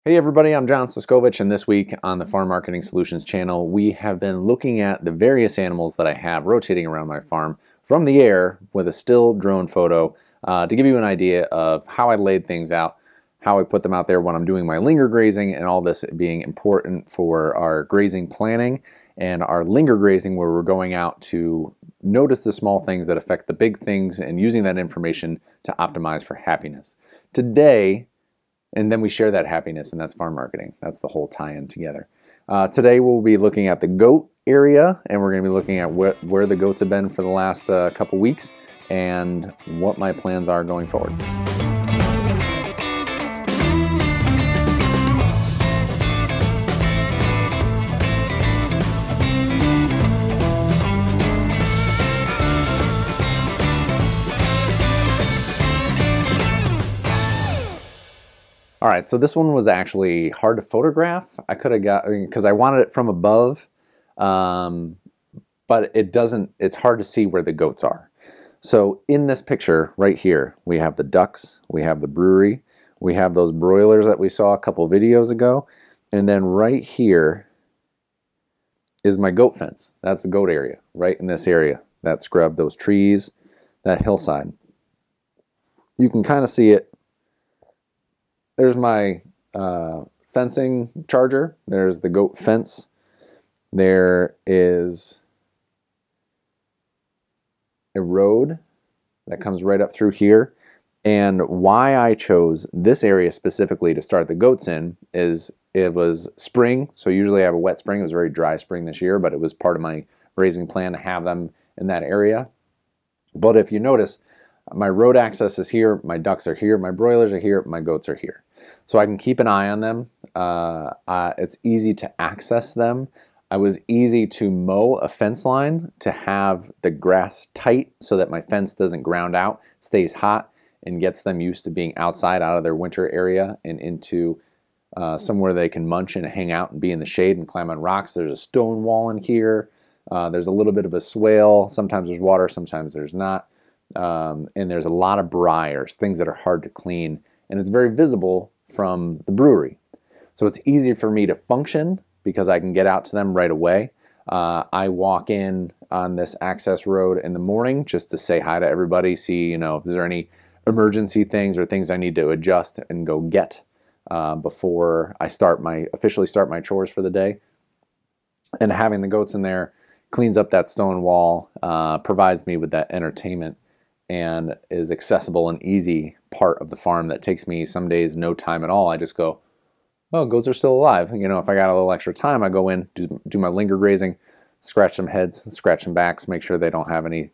Hey everybody, I'm John Siskovich, and this week on the Farm Marketing Solutions channel, we have been looking at the various animals that I have rotating around my farm from the air with a still drone photo to give you an idea of how I laid things out, how I put them out there when I'm doing my linger grazing, and all this being important for our grazing planning and our linger grazing where we're going out to notice the small things that affect the big things and using that information to optimize for happiness. Today, and then we share that happiness, and that's farm marketing. That's the whole tie-in together. Today we'll be looking at the goat area, and we're going to be looking at where the goats have been for the last couple weeks and what my plans are going forward. All right, so this one was actually hard to photograph. I could have got, because I wanted it from above, but it's hard to see where the goats are. So in this picture right here, we have the ducks, we have the brewery, we have those broilers that we saw a couple videos ago, and then right here is my goat fence. That's the goat area, right in this area. That scrub, those trees, that hillside. You can kind of see it. There's my fencing charger. There's the goat fence. There is a road that comes right up through here. And why I chose this area specifically to start the goats in is it was spring. So usually I have a wet spring. It was a very dry spring this year, but it was part of my grazing plan to have them in that area. But if you notice, my road access is here, my ducks are here, my broilers are here, my goats are here. So I can keep an eye on them. It's easy to access them. It was easy to mow a fence line to have the grass tight so that my fence doesn't ground out, stays hot, and gets them used to being outside out of their winter area and into somewhere they can munch and hang out and be in the shade and climb on rocks. There's a stone wall in here. There's a little bit of a swale. Sometimes there's water, sometimes there's not. And there's a lot of briars, things that are hard to clean. And it's very visible from the brewery. So it's easy for me to function because I can get out to them right away. I walk in on this access road in the morning just to say hi to everybody, see, if there are any emergency things or things I need to adjust and go get before I officially start my chores for the day. And having the goats in there cleans up that stone wall, provides me with that entertainment, and is accessible and easy part of the farm that takes me some days no time at all. I just go, oh, goats are still alive. If I got a little extra time, I go in, do my linger grazing, scratch some heads, scratch some backs, make sure they don't have any,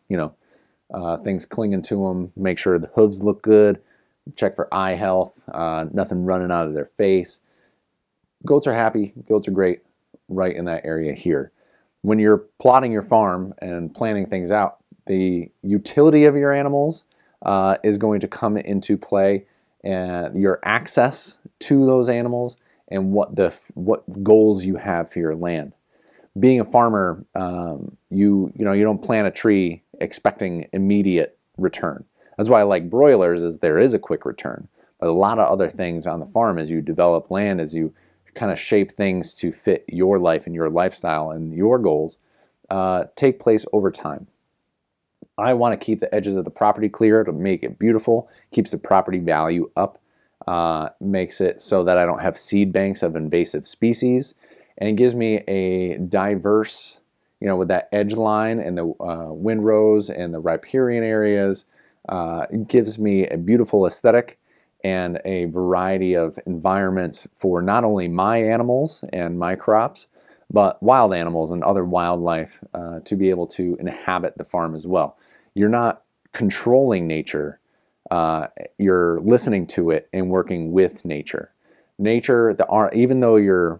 things clinging to them, make sure the hooves look good, check for eye health, nothing running out of their face. Goats are happy, goats are great right in that area here. When you're plotting your farm and planning things out, the utility of your animals is going to come into play, and your access to those animals and what goals you have for your land. Being a farmer, you don't plant a tree expecting immediate return. That's why I like broilers, is there is a quick return. But a lot of other things on the farm, as you develop land, as you kind of shape things to fit your life and your lifestyle and your goals, take place over time. I want to keep the edges of the property clear to make it beautiful, keeps the property value up, makes it so that I don't have seed banks of invasive species, and it gives me a diverse, with that edge line and the windrows and the riparian areas, it gives me a beautiful aesthetic and a variety of environments for not only my animals and my crops, but wild animals and other wildlife to be able to inhabit the farm as well. You're not controlling nature, you're listening to it and working with nature. Even though your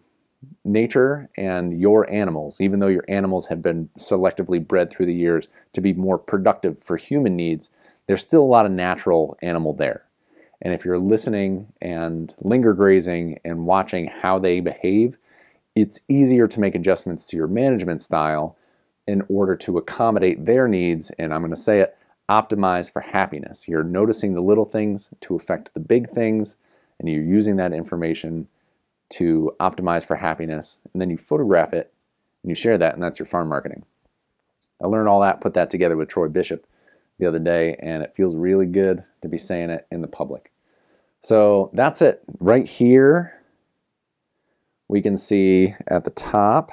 nature and your animals, even though your animals have been selectively bred through the years to be more productive for human needs, there's still a lot of natural animal there. And if you're listening and linger grazing and watching how they behave, it's easier to make adjustments to your management style in order to accommodate their needs, and I'm going to say it, optimize for happiness. You're noticing the little things to affect the big things, and you're using that information to optimize for happiness, and then you photograph it and you share that, and that's your farm marketing. I learned all that, put that together with Troy Bishop the other day, and it feels really good to be saying it in the public. So that's it. Right here, we can see at the top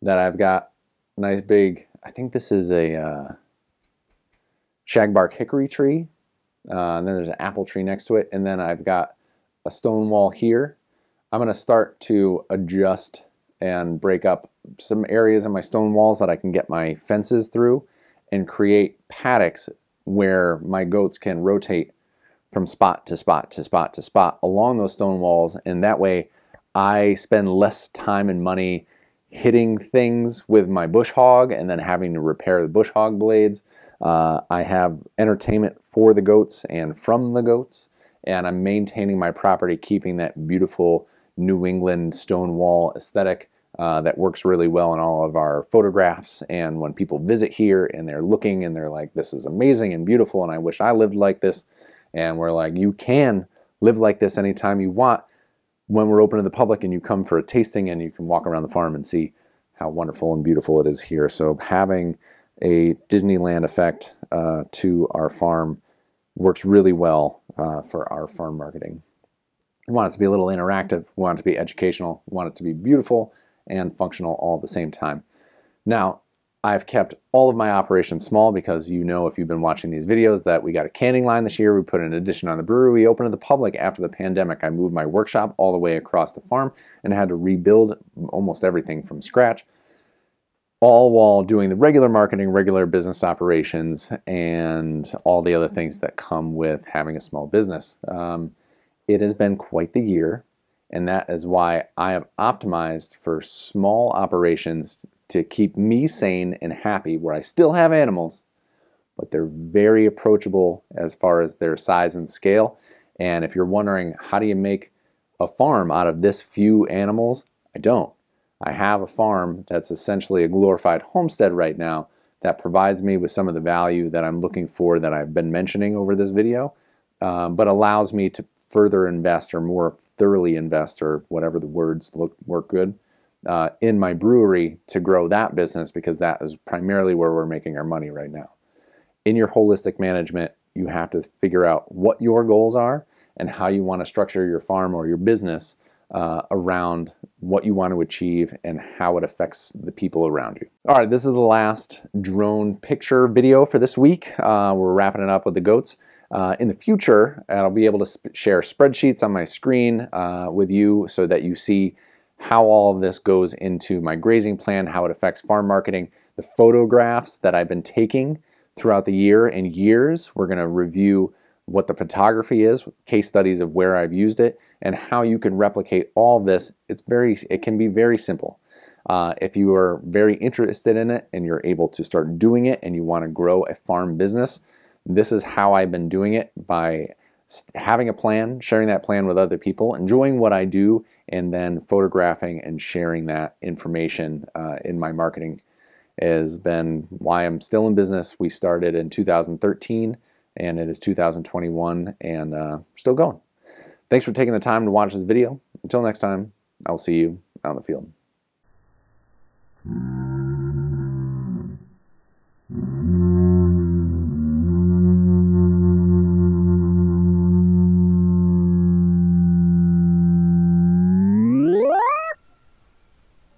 that I've got a nice big, I think this is a shagbark hickory tree, and then there's an apple tree next to it, and then I've got a stone wall here. I'm going to start to adjust and break up some areas in my stone walls that I can get my fences through and create paddocks where my goats can rotate from spot to spot to spot to spot along those stone walls, and that way I spend less time and money hitting things with my bush hog and then having to repair the bush hog blades. I have entertainment for the goats and from the goats, and I'm maintaining my property, keeping that beautiful New England stone wall aesthetic that works really well in all of our photographs. And when people visit here and they're looking and they're like, this is amazing and beautiful and I wish I lived like this, and we're like, you can live like this anytime you want when we're open to the public and you come for a tasting and you can walk around the farm and see how wonderful and beautiful it is here. So having a Disneyland effect to our farm works really well for our farm marketing. We want it to be a little interactive, we want it to be educational, we want it to be beautiful and functional all at the same time. Now, I've kept all of my operations small because you know, if you've been watching these videos, that we got a canning line this year. We put an addition on the brewery. We opened to the public after the pandemic. I moved my workshop all the way across the farm and had to rebuild almost everything from scratch, all while doing the regular marketing, regular business operations, and all the other things that come with having a small business. It has been quite the year, and that is why I have optimized for small operations to keep me sane and happy, where I still have animals, but they're very approachable as far as their size and scale. And if you're wondering, how do you make a farm out of this few animals? I don't. I have a farm that's essentially a glorified homestead right now that provides me with some of the value that I'm looking for, that I've been mentioning over this video, but allows me to further invest, or more thoroughly invest, or whatever the words work good, in my brewery to grow that business, because that is primarily where we're making our money right now. In your holistic management, you have to figure out what your goals are and how you want to structure your farm or your business around what you want to achieve and how it affects the people around you. All right, this is the last drone picture video for this week. We're wrapping it up with the goats. In the future, I'll be able to share spreadsheets on my screen with you so that you see how all of this goes into my grazing plan, how it affects farm marketing, the photographs that I've been taking throughout the year and years. We're going to review what the photography is, case studies of where I've used it, and how you can replicate all of this. It can be very simple. If you are very interested in it and you're able to start doing it and you want to grow a farm business, this is how I've been doing it, by having a plan, sharing that plan with other people, enjoying what I do, and then photographing and sharing that information in my marketing has been why I'm still in business. We started in 2013 and it is 2021 and still going. Thanks for taking the time to watch this video. Until next time, I'll see you out in the field.